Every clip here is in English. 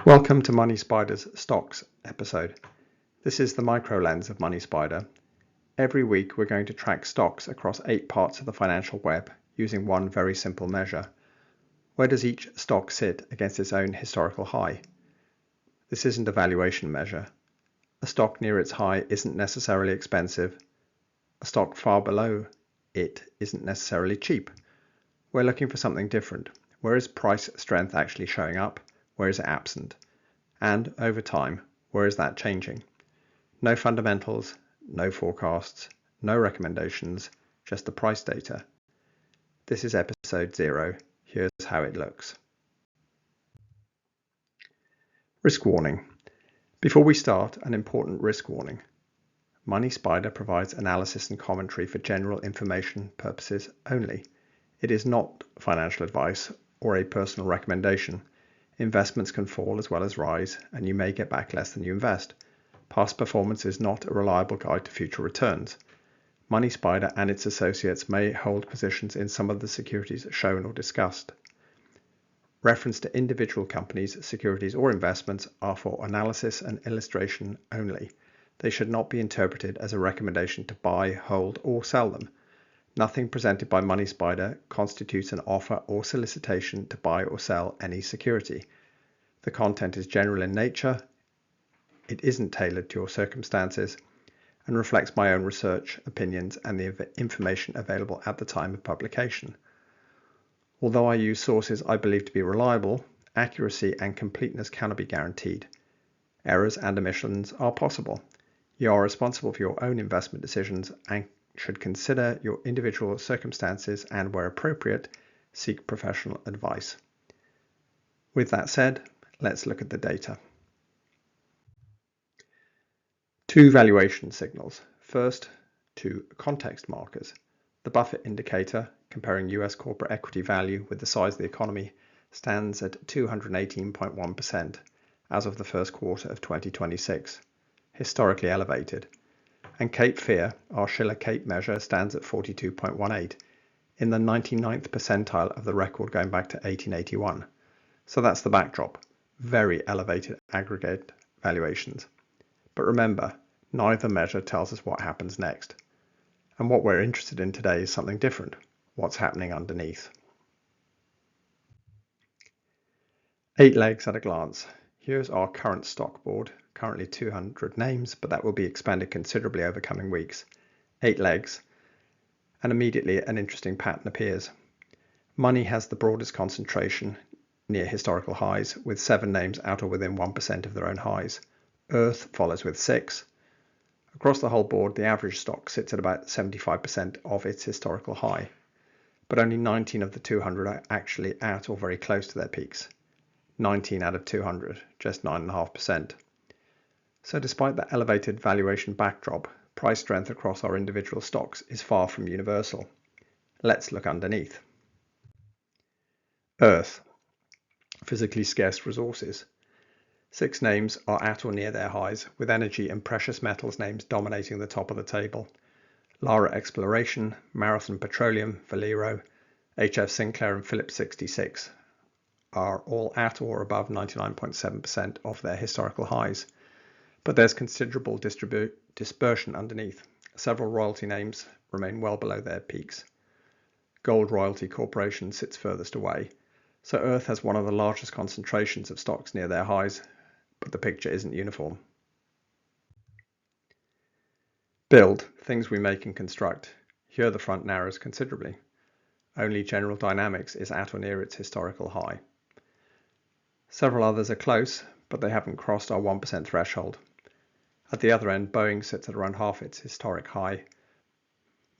Welcome to MoneySpider's Stocks episode. This is the micro lens of MoneySpider. Every week we're going to track stocks across 8 parts of the financial web using one very simple measure. Where does each stock sit against its own historical high? This isn't a valuation measure. A stock near its high isn't necessarily expensive. A stock far below it isn't necessarily cheap. We're looking for something different. Where is price strength actually showing up? Where is it absent? And over time, where is that changing? No fundamentals, no forecasts, no recommendations, just the price data. This is episode 0. Here's how it looks. Risk warning. Before we start, an important risk warning. MoneySpider provides analysis and commentary for general information purposes only. It is not financial advice or a personal recommendation. Investments can fall as well as rise, and you may get back less than you invest. Past performance is not a reliable guide to future returns. MoneySpider and its associates may hold positions in some of the securities shown or discussed. Reference to individual companies, securities, or investments are for analysis and illustration only. They should not be interpreted as a recommendation to buy, hold, or sell them. Nothing presented by MoneySpider constitutes an offer or solicitation to buy or sell any security. The content is general in nature, it isn't tailored to your circumstances, and reflects my own research, opinions, and the information available at the time of publication. Although I use sources I believe to be reliable, accuracy and completeness cannot be guaranteed. Errors and omissions are possible. You are responsible for your own investment decisions and should consider your individual circumstances and, where appropriate, seek professional advice. With that said, let's look at the data. 2 valuation signals. First, 2 context markers. The Buffett indicator, comparing US corporate equity value with the size of the economy, stands at 218.1% as of the first quarter of 2026, historically elevated. And Cape Fear, our Shiller Cape measure, stands at 42.18, in the 99th percentile of the record going back to 1881. So that's the backdrop. Very elevated aggregate valuations. But remember, neither measure tells us what happens next. And what we're interested in today is something different. What's happening underneath? 8 legs at a glance. Here's our current stock board. Currently 200 names, but that will be expanded considerably over coming weeks. 8 legs, and immediately an interesting pattern appears. Money has the broadest concentration near historical highs, with 7 names out or within 1% of their own highs. Earth follows with 6. Across the whole board, the average stock sits at about 75% of its historical high, but only 19 of the 200 are actually at or very close to their peaks. 19 out of 200, just 9.5%. So despite the elevated valuation backdrop, price strength across our individual stocks is far from universal. Let's look underneath. Earth, physically scarce resources. 6 names are at or near their highs, with energy and precious metals names dominating the top of the table. Lara Exploration, Marathon Petroleum, Valero, HF Sinclair and Phillips 66 are all at or above 99.7% of their historical highs. But there's considerable dispersion underneath. Several royalty names remain well below their peaks. Gold Royalty Corporation sits furthest away. So Earth has one of the largest concentrations of stocks near their highs, but the picture isn't uniform. Build, things we make and construct. Here the front narrows considerably. Only General Dynamics is at or near its historical high. Several others are close, but they haven't crossed our 1% threshold. At the other end, Boeing sits at around half its historic high,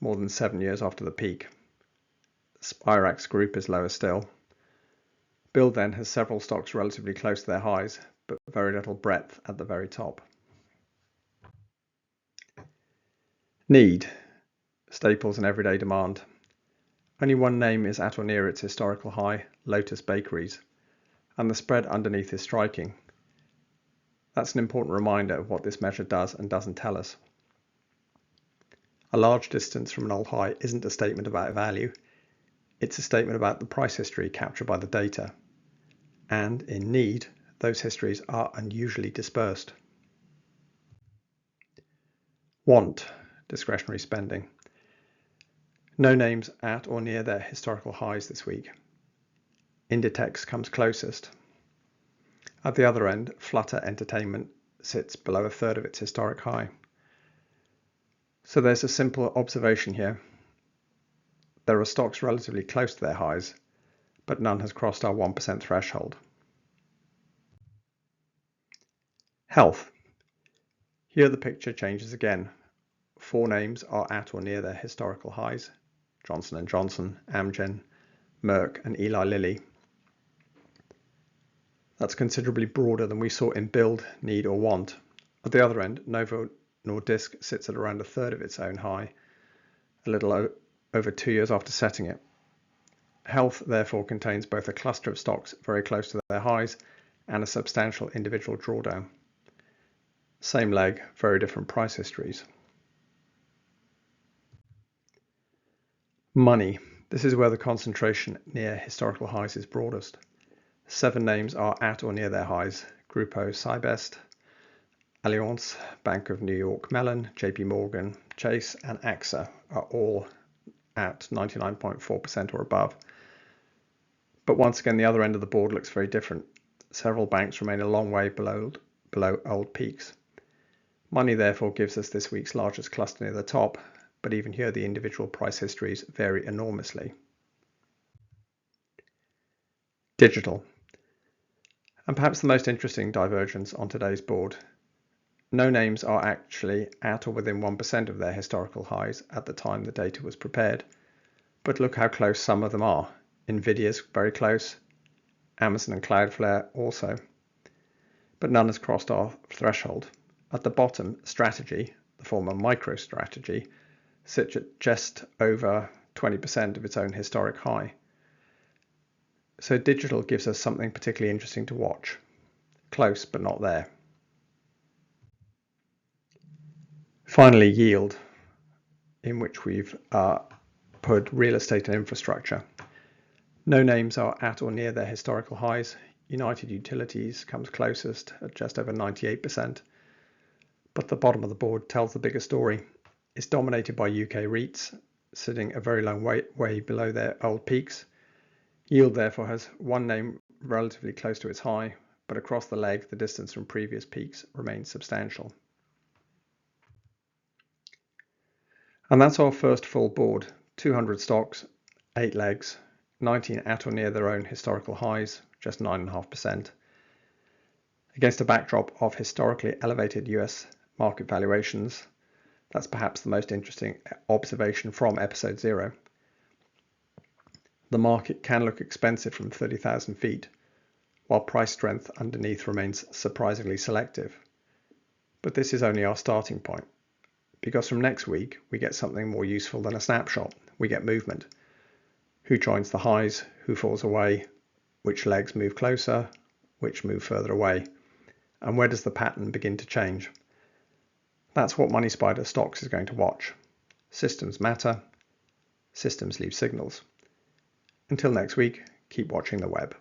more than 7 years after the peak. Spirax Group is lower still. Build then has several stocks relatively close to their highs, but very little breadth at the very top. Need, staples and everyday demand. Only one name is at or near its historical high, Lotus Bakeries, and the spread underneath is striking. That's an important reminder of what this measure does and doesn't tell us. A large distance from an old high isn't a statement about value, it's a statement about the price history captured by the data. And in need, those histories are unusually dispersed. Want, discretionary spending. No names at or near their historical highs this week. Inditex comes closest. At the other end, Flutter Entertainment sits below a third of its historic high. So there's a simple observation here. There are stocks relatively close to their highs, but none has crossed our 1% threshold. Health. Here the picture changes again. 4 names are at or near their historical highs: Johnson & Johnson, Amgen, Merck and Eli Lilly. That's considerably broader than we saw in build, need or want. At the other end, Novo Nordisk sits at around a third of its own high, a little over 2 years after setting it. Health therefore contains both a cluster of stocks very close to their highs and a substantial individual drawdown. Same leg, very different price histories. Money. This is where the concentration near historical highs is broadest. 7 names are at or near their highs: Grupo Cybest, Allianz, Bank of New York Mellon, JP Morgan, Chase and AXA are all at 99.4% or above. But once again, the other end of the board looks very different. Several banks remain a long way below old peaks. Money therefore gives us this week's largest cluster near the top, but even here the individual price histories vary enormously. Digital. And perhaps the most interesting divergence on today's board. No names are actually at or within 1% of their historical highs at the time the data was prepared, but look how close some of them are. Nvidia's very close, Amazon and Cloudflare also, but none has crossed our threshold. At the bottom, Strategy, the former MicroStrategy, sits at just over 20% of its own historic high. So digital gives us something particularly interesting to watch. Close, but not there. Finally, yield, in which we've put real estate and infrastructure. No names are at or near their historical highs. United Utilities comes closest at just over 98%. But the bottom of the board tells the bigger story. It's dominated by UK REITs, sitting a very long way below their old peaks. Yield therefore has one name relatively close to its high, but across the leg, the distance from previous peaks remains substantial. And that's our first full board. 200 stocks, 8 legs, 19 at or near their own historical highs, just 9.5%. Against a backdrop of historically elevated US market valuations, that's perhaps the most interesting observation from episode 0. The market can look expensive from 30,000 feet, while price strength underneath remains surprisingly selective. But this is only our starting point, because from next week we get something more useful than a snapshot. We get movement. Who joins the highs, who falls away, which legs move closer, which move further away, and where does the pattern begin to change? That's what MoneySpider Stocks is going to watch. Systems matter, systems leave signals. Until next week, keep watching the web.